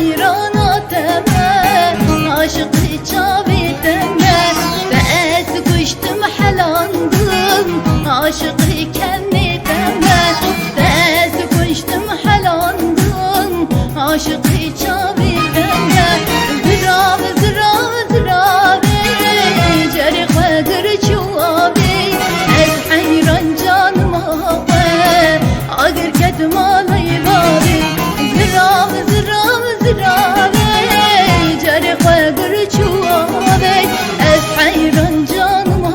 حيراناتما عاشقي çavideme بقيت كشتم حلاندم عاشقي كنيتما بقيت كشتم حلاندم عاشقي çavideme زراب زراب زرابي جري قدر çuvabi ez حيران canım اگر كتمالي بابي زراب زراب زرابي جري قدر çuvabi ez حيران canım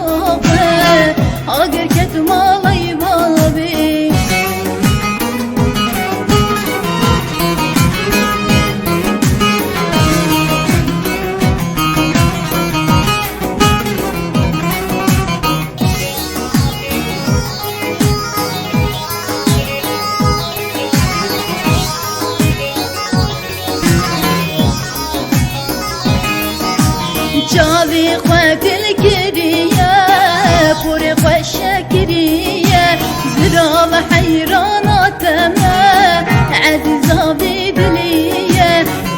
اگر كتمالي بابي جاوی خوکل کریه پوری خوش کریه زراب حیراناتمه عزیزا بی دلیه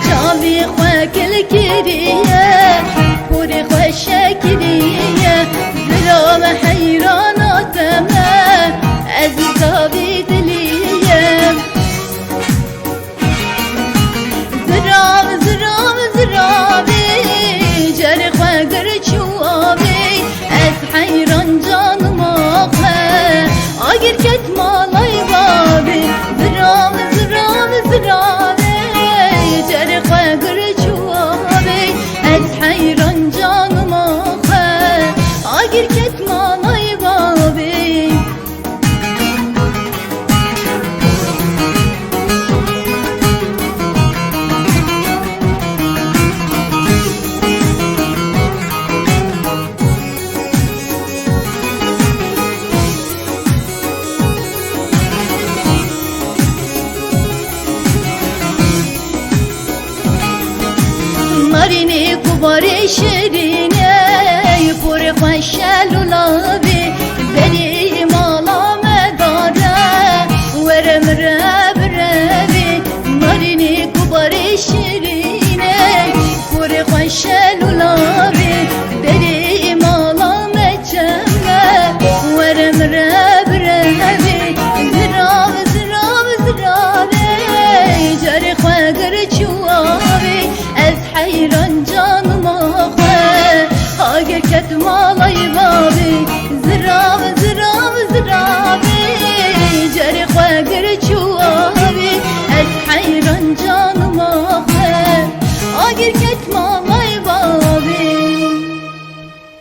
جاوی خوکل کریه پوری خوش کریه زراب حیراناتمه عزیزا بی دلیه زراب زراب زرابی جري قدر çuvabi ez حيران canım اگر كتمالي بابي زراب زراب زرابي جري قدر çuvabi ez حيران canım اگر كتمالي بابي ناريني كباري شيريني يبوري خوشل ولابي بني مالا مدارة ورم رب ربي ناريني كباري شيريني يبوري خوشل ولابي بني مالا مجمع ورم رب ربي زراب زراب زرابي جري خوغر çuvabi ez حيران canım اگر كتمالي بابي زراب زراب زرابي جري خوغر çuvabi ez حيران canım اگر كتمالي